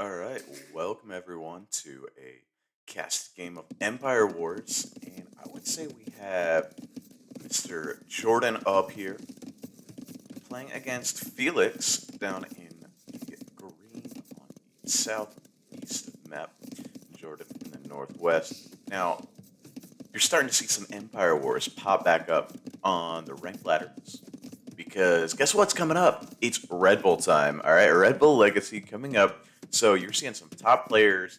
All right, welcome everyone to a cast game of Empire Wars, and I would say we have Mr. Jordan up here playing against Felix down in the green on the southeast of the map, Jordan in the northwest. Now, you're starting to see some Empire Wars pop back up on the rank ladders because guess what's coming up? It's Red Bull time. All right, Red Bull Legacy coming up. So you're seeing some top players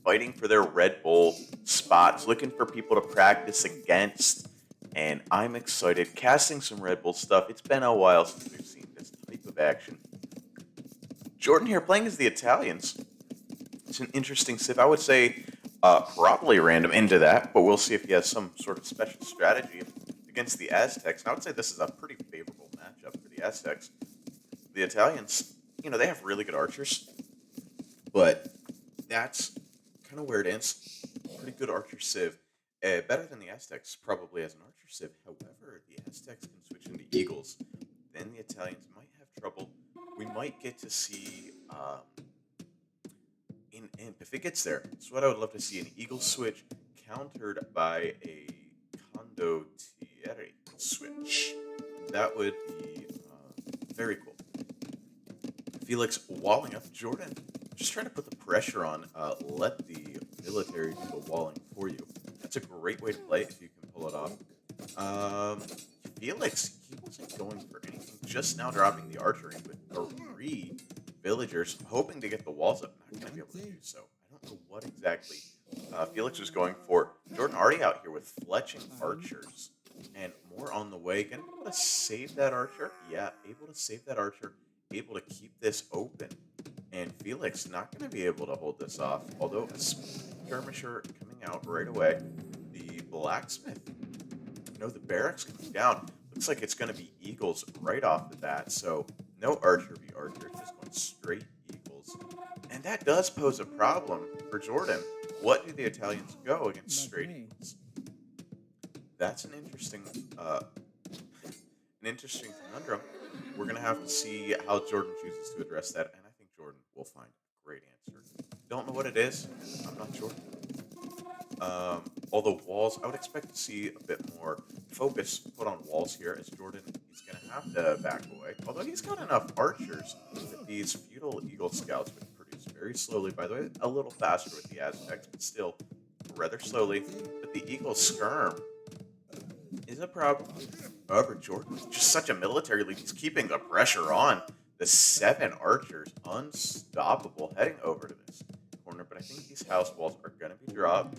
fighting for their Red Bull spots, looking for people to practice against. And I'm excited, casting some Red Bull stuff. It's been a while since we've seen this type of action. Jordan here playing as the Italians. It's an interesting civ. I would say probably random into that, but we'll see if he has some sort of special strategy against the Aztecs. And I would say this is a pretty favorable matchup for the Aztecs. The Italians, they have really good archers, but that's kind of where it ends. Pretty good archer civ. Better than the Aztecs, probably as an archer civ. However, the Aztecs can switch into eagles. Then the Italians might have trouble. We might get to see in imp if it gets there. That's what I would love to see: an eagle switch countered by a condottiere switch. That would be very cool. Felix walling up Jordan, just trying to put the pressure on. Let the military do the walling for you. That's a great way to play if you can pull it off. Um, Felix, he wasn't going for anything. Just now dropping the archery with three villagers, hoping to get the walls up. Not going to be able to do so. I don't know what exactly Felix was going for. Jordan already out here with fletching archers. And more on the way. Gonna be able to save that archer. Yeah, able to save that archer. Able to keep this open. And Felix not going to be able to hold this off. Although a skirmisher coming out right away. The blacksmith. The barracks coming down. Looks like it's going to be eagles right off the bat. So no archer v archer. Just going straight eagles. And that does pose a problem for Jordan. What do the Italians go against straight eagles? That's an interesting conundrum. We're gonna have to see how Jordan chooses to address that, and I think Jordan will find a great answer. Don't know what it is. I'm not sure. Although walls, I would expect to see a bit more focus put on walls here, as Jordan is gonna have to back away. Although he's got enough archers that these feudal eagle scouts would produce very slowly. By the way, a little faster with the Aztecs, but still rather slowly. But the eagle skirm is a problem. However, Jordan is just such a military lead. He's keeping the pressure on. The seven archers, unstoppable, heading over to this corner. But I think these house walls are going to be dropped.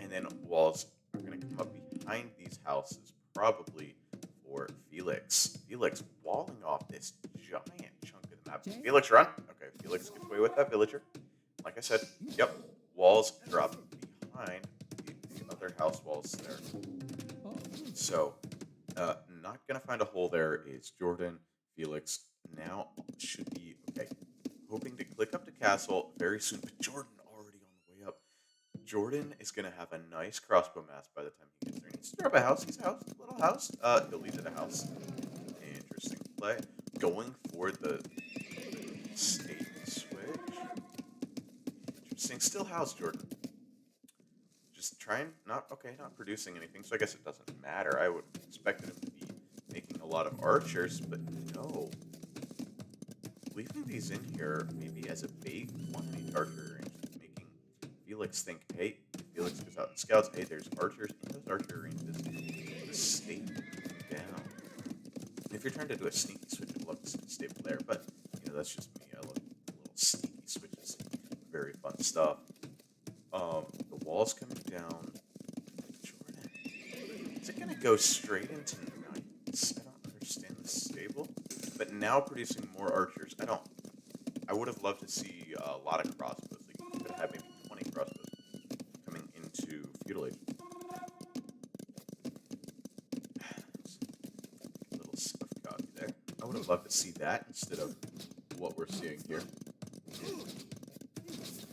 And then walls are going to come up behind these houses, probably for Felix. Felix walling off this giant chunk of the map. Felix, run. Okay, Felix gets away with that villager. Like I said, yep, walls drop behind the other house walls there. So, not gonna find a hole there is Jordan. Felix now should be okay. Hoping to click up to castle very soon, but Jordan already on the way up. Jordan is gonna have a nice crossbow mass by the time he gets there. He needs to drop a house. He's a house, little house. He'll leave it a house. Interesting play. Going for the state switch. Interesting. Still house Jordan. Just trying, not producing anything, so I guess it doesn't matter. I would have expected him to be making a lot of archers, but no. Leaving these in here maybe as a bait quantity archer range, making Felix think, hey, if Felix goes out and scouts, hey, there's archers in those archer ranges. The state down. If you're trying to do a sneaky switch, I'd love to see the stable there, but that's just me. I love little sneaky switches. Very fun stuff. The wall's coming down. Jordan. Is it going to go straight into knights? I don't understand the stable. But now producing more archers. I would have loved to see a lot of crossbows. Like you could have maybe 20 crossbows coming into feudal age. Little stuff copy there. I would have loved to see that instead of what we're seeing here.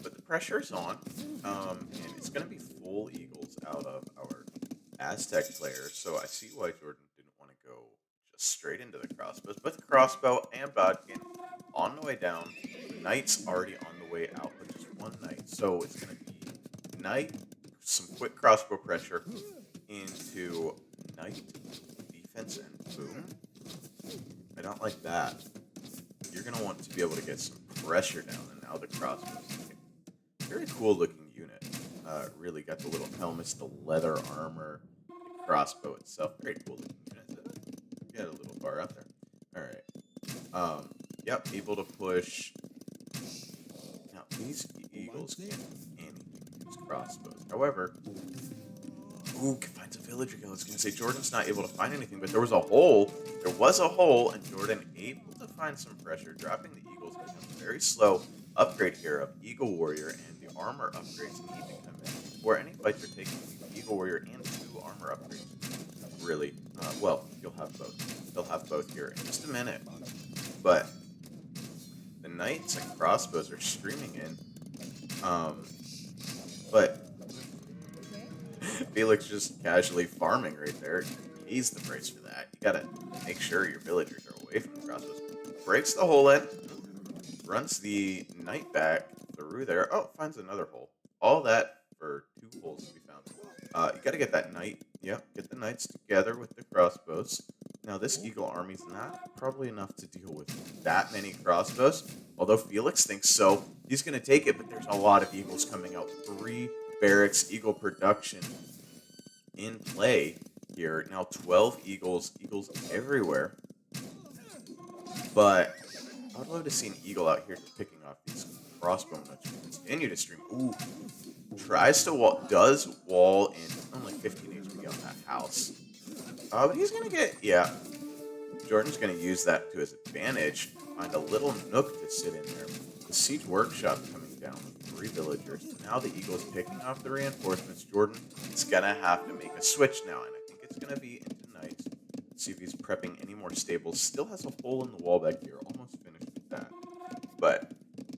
But the pressure's on, and it's going to be full eagles out of our Aztec players. So I see why Jordan didn't want to go just straight into the crossbows. But the crossbow and Bodkin on the way down. The knight's already on the way out, but just one knight. So it's going to be knight, some quick crossbow pressure into knight defense, and boom. I don't like that. You're going to want to be able to get some pressure down, and now the crossbow. Very cool looking unit. Really got the little helmets, the leather armor, the crossbow itself. Very cool looking unit. Get a little far out there. Alright. Yep, able to push. Now, these eagles can't do anything with these crossbows. However, ooh, finds a villager kill. I was going to say Jordan's not able to find anything, but there was a hole. There was a hole, and Jordan able to find some pressure, dropping the eagles. Becomes a very slow upgrade here of Eagle Warrior, and the armor upgrades need to come in before any fights are taken. Eagle Warrior and 2 armor upgrades. Really, well, you'll have both. They'll have both here in just a minute. But the knights and crossbows are streaming in. But Felix just casually farming right there. He's the price for that. You gotta make sure your villagers are away from the crossbows. Breaks the hole in. Runs the knight back through there. Oh, finds another hole. All that for 2 holes to be found. You gotta get that knight. Yep, get the knights together with the crossbows. Now, this eagle army's not probably enough to deal with that many crossbows. Although Felix thinks so. He's gonna take it, but there's a lot of eagles coming out. 3 barracks eagle production in play here. Now, 12 eagles. Eagles everywhere. But I would love to see an eagle out here picking off these crossbow nuts. Continue to stream. Ooh. Tries to wall. Does wall in only 15 HP on that house. But he's going to get. Yeah. Jordan's going to use that to his advantage. Find a little nook to sit in there. The siege workshop coming down with 3 villagers. Now the eagle's picking off the reinforcements. Jordan is going to have to make a switch now. And I think it's going to be into knights. See if he's prepping any more stables. Still has a hole in the wall back here. Almost finished with that. But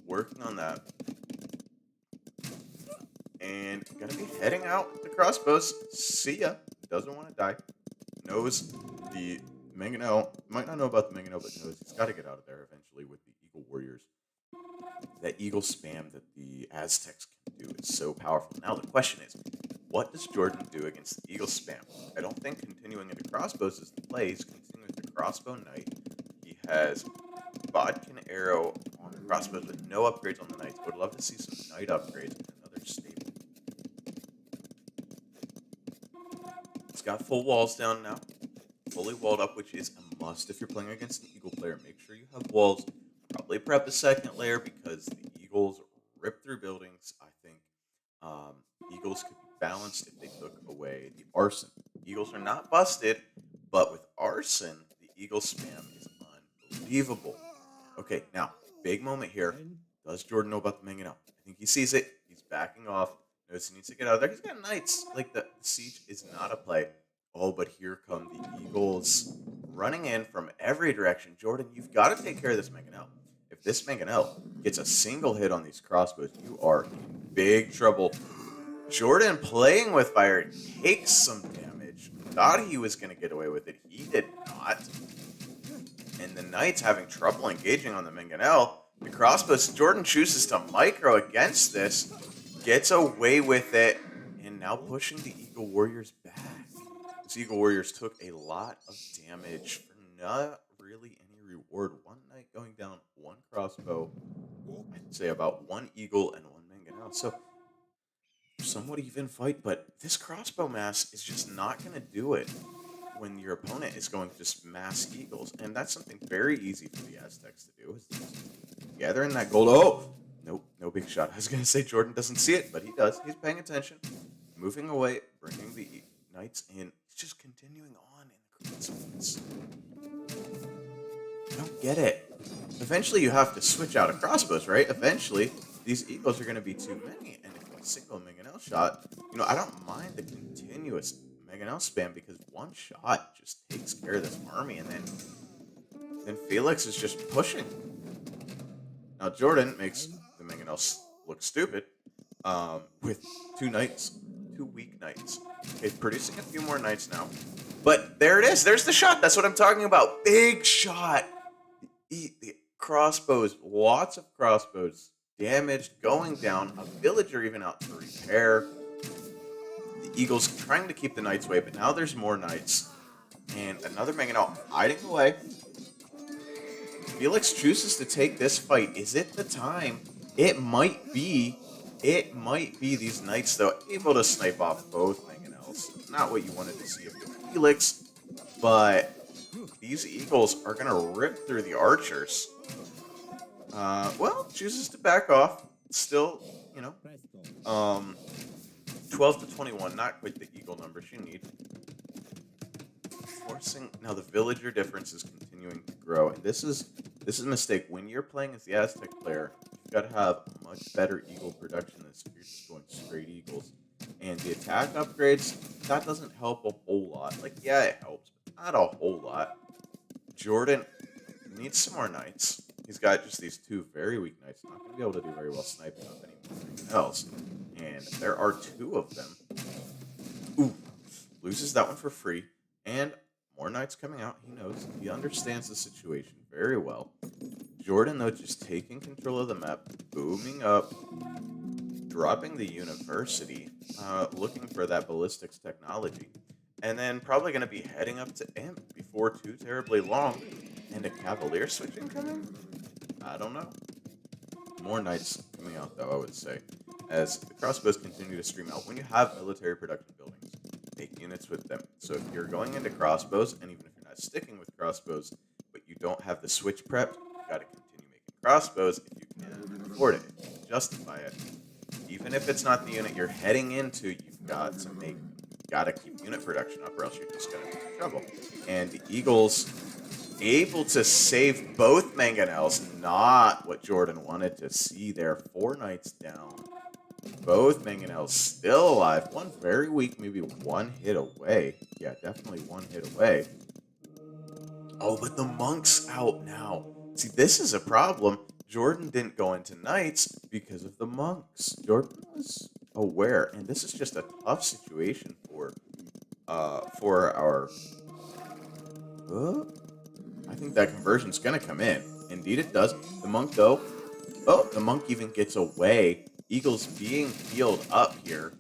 working on that. And gonna be heading out with the crossbows. See ya. Doesn't want to die. Knows the mangonel. Might not know about the mangonel, but knows he's got to get out of there eventually with the eagle warriors. That eagle spam that the Aztecs can do is so powerful. Now the question is, what does Jordan do against the eagle spam? I don't think continuing into crossbows is the play. He's continuing with the crossbow knight. He has bodkin arrow on the crossbows with no upgrades on the knights. Would love to see some knight upgrades in another stable. It's got full walls down now. Fully walled up, which is a must if you're playing against an eagle player. Make sure you have walls. Probably prep a second layer because the eagles rip through buildings. I think eagles could be balanced if they took away the arson. Eagles are not busted, but with arson, the eagle spam is unbelievable. Okay, now, big moment here. Does Jordan know about the mangonel? I think he sees it. He's backing off. Knows he needs to get out of there. He's got knights. Like, the siege is not a play. Oh, but here come the eagles running in from every direction. Jordan, you've got to take care of this mangonel. If this mangonel gets a single hit on these crossbows, you are in big trouble. Jordan playing with fire takes some damage. Thought he was going to get away with it. He did not. And the knights having trouble engaging on the mangonel. The crossbows, Jordan chooses to micro against this. Gets away with it. And now pushing the eagle warriors back. These eagle warriors took a lot of damage for not really any reward. 1 knight going down, 1 crossbow. I'd say about 1 eagle and 1 mangonel. So somewhat even fight, but this crossbow mass is just not going to do it when your opponent is going to just mass eagles. And that's something very easy for the Aztecs to do, is just gather in that gold. Oh! Nope, no big shot. I was going to say Jordan doesn't see it, but he does. He's paying attention. Moving away, bringing the knights in. He's just continuing on in the crossbows. I don't get it. Eventually you have to switch out of crossbows, right? Eventually, these eagles are going to be too many. And if a single mangonel shot, I don't mind the continuous mangonel spam because 1 shot just takes care of this army. And then Felix is just pushing. Now Jordan makes the mangonel look stupid with 2 knights, 2 weak knights. Okay, producing a few more knights now. But there it is. There's the shot. That's what I'm talking about. Big shot. The crossbows, lots of crossbows damaged, going down. A villager even out to repair. The Eagles trying to keep the knights away, but now there's more knights. And another Mangonel hiding away. Felix chooses to take this fight. Is it the time? It might be. It might be. These knights, though, able to snipe off both Mangonels. Not what you wanted to see of Felix, but these Eagles are going to rip through the archers. Well, chooses to back off. Still, you know, 12 to 21, not quite the Eagle numbers you need. Forcing now the villager difference is continuing to grow, and this is a mistake. When you're playing as the Aztec player, you've got to have much better Eagle production than if you're just going straight Eagles. And the attack upgrades, that doesn't help a whole lot. Like, yeah, it helps, but not a whole lot. Jordan needs some more knights. He's got just these two very weak knights. Not going to be able to do very well sniping up anything else. And there are two of them. Ooh, loses that one for free. And more knights coming out. He knows. He understands the situation very well. Jordan, though, just taking control of the map, booming up, dropping the university, looking for that ballistics technology. And then probably going to be heading up to Imp before too terribly long. And a Cavalier switch incoming? I don't know. More knights coming out, though, I would say. As the crossbows continue to stream out. When you have military production buildings, make units with them. So if you're going into crossbows, and even if you're not sticking with crossbows, but you don't have the switch prepped, you got to continue making crossbows if you can afford it, if you can justify it. Even if it's not the unit you're heading into, you've got to make, got to keep unit production up, or else you're just going to be in trouble. And the Eagles able to save both Mangonels, not what Jordan wanted to see there. 4 knights down. Both Mangonels still alive. One very weak, maybe one hit away. Yeah, definitely one hit away. Oh, but the monk's out now. See, this is a problem. Jordan didn't go into knights because of the monks. Jordan was aware, and this is just a tough situation for our. I think that conversion's gonna come in. Indeed, it does. The monk, though. Oh, the monk even gets away. Eagles being healed up here.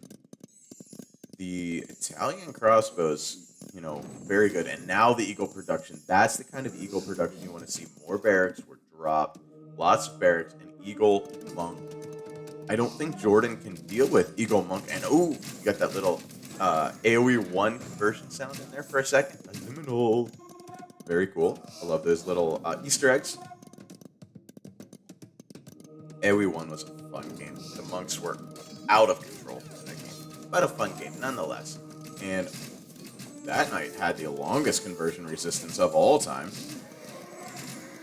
The Italian crossbows, you know, very good. And now the Eagle production. That's the kind of Eagle production you want to see. More barracks were dropped. Lots of barracks. And Eagle Monk. I don't think Jordan can deal with Eagle Monk. And, oh, you got that little AoE 1 conversion sound in there for a second. Liminal. Very cool. I love those little Easter eggs. AoE 1 was a fun game. The monks were out of control in that game. But a fun game, nonetheless. And that knight had the longest conversion resistance of all time.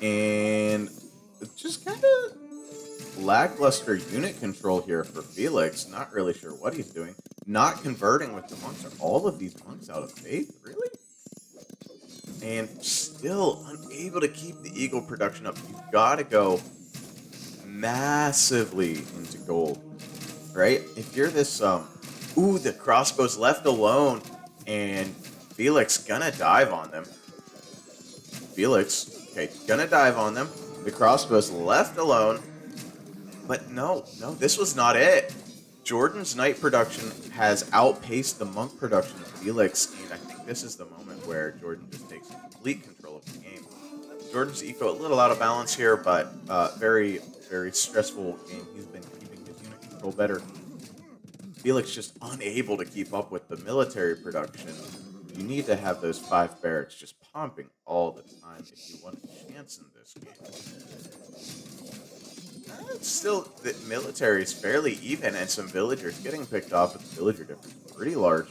And just kind of lackluster unit control here for Felix. Not really sure what he's doing. Not converting with the monks. Are all of these monks out of faith? Really? And still unable to keep the Eagle production up. You've got to go massively into gold, right? If you're this, ooh, the crossbow's left alone, and Felix gonna dive on them. Felix, okay, gonna dive on them. The crossbow's left alone, but no, this was not it. Jordan's knight production has outpaced the monk production of Felix, and I think this is the moment where Jordan just takes complete control of the game. Jordan's eco a little out of balance here, but very, very stressful game. He's been keeping his unit control better. Felix just unable to keep up with the military production. You need to have those 5 barracks just pumping all the time if you want a chance in this game. Still, the military is fairly even, and some villagers getting picked off with the villager difference pretty large.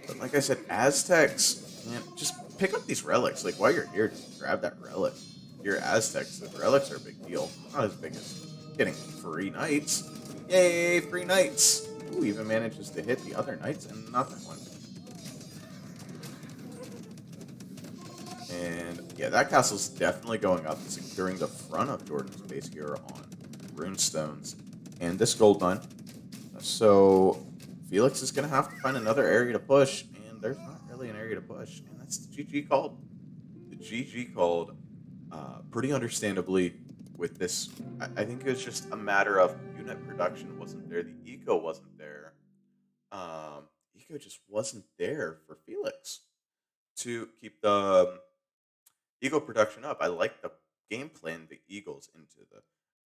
But like I said, Aztecs, man, just pick up these relics. Like, while you're here, just grab that relic. You're Aztecs, the relics are a big deal. Not as big as getting free knights. Yay, free knights! Ooh, even manages to hit the other knights and not that one. And yeah, that castle's definitely going up, securing the front of Jordan's base here on runestones and this gold mine. So Felix is going to have to find another area to push, and there's not really an area to push, and that's the GG called. The GG called, pretty understandably, with this. I think it was just a matter of unit production wasn't there, the eco wasn't there. Eco just wasn't there for Felix to keep the Eagle production up. I like the game plan, the Eagles into the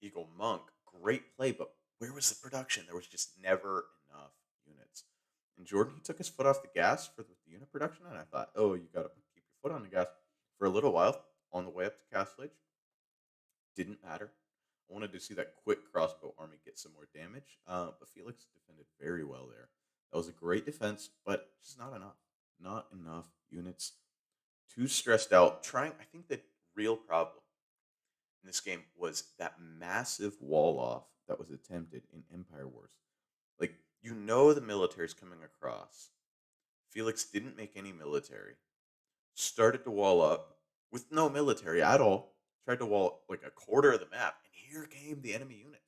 Eagle Monk. Great play, but where was the production? There was just never enough units. And Jordan, he took his foot off the gas for the unit production, and I thought, oh, you got to keep your foot on the gas for a little while on the way up to Castle Age. Didn't matter. I wanted to see that quick crossbow army get some more damage, but Felix defended very well there. That was a great defense, but just not enough. Not enough units. Too stressed out. Trying, I think the real problem in this game was that massive wall off that was attempted in Empire Wars. Like, the military's coming across. Felix didn't make any military. Started to wall up with no military at all. Tried to wall like a quarter of the map, and here came the enemy units.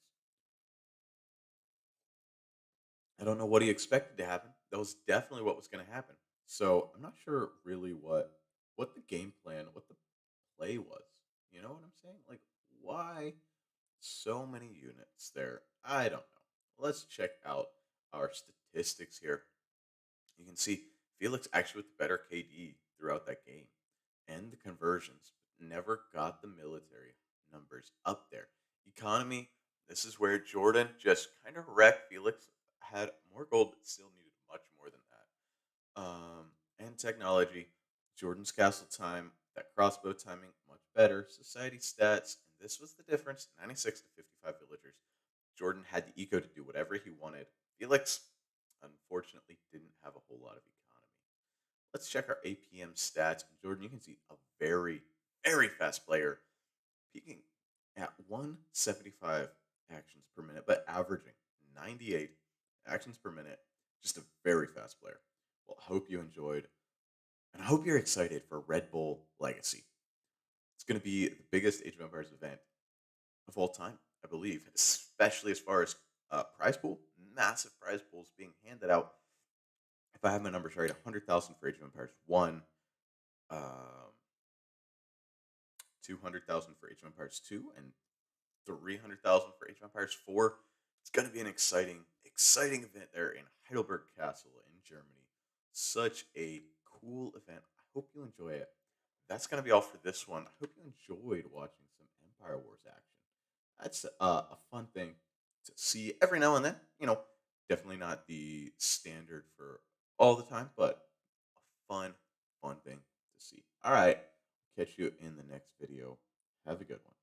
I don't know what he expected to happen. That was definitely what was going to happen. So I'm not sure really what the game plan, what the play was. You know what I'm saying? Like, why so many units there? I don't know. Let's check out our statistics here. You can see Felix actually with the better KD throughout that game and the conversions, but never got the military numbers up there. Economy, this is where Jordan just kind of wrecked. Felix had more gold, but still needed much more than that. And technology, Jordan's castle time, that crossbow timing, much better. Society stats, and this was the difference 96 to 55 villagers. Jordan had the eco to do whatever he wanted. Felix, unfortunately, didn't have a whole lot of economy. Let's check our APM stats. Jordan, you can see a very, very fast player, peaking at 175 actions per minute, but averaging 98 actions per minute. Just a very fast player. Well, I hope you enjoyed, and I hope you're excited for Red Bull Legacy. It's going to be the biggest Age of Empires event of all time, I believe, especially as far as prize pool. Massive prize pools being handed out. If I have my numbers right, 100,000 for Age of Empires 1, um, 200,000 for Age of Empires 2, and 300,000 for Age of Empires 4. It's going to be an exciting event there in Heidelberg Castle in Germany. Such a cool event. I hope you enjoy it. That's going to be all for this one. I hope you enjoyed watching some Empire Wars action. That's a fun thing to see every now and then. Definitely not the standard for all the time, but a fun thing to see. All right. Catch you in the next video. Have a good one.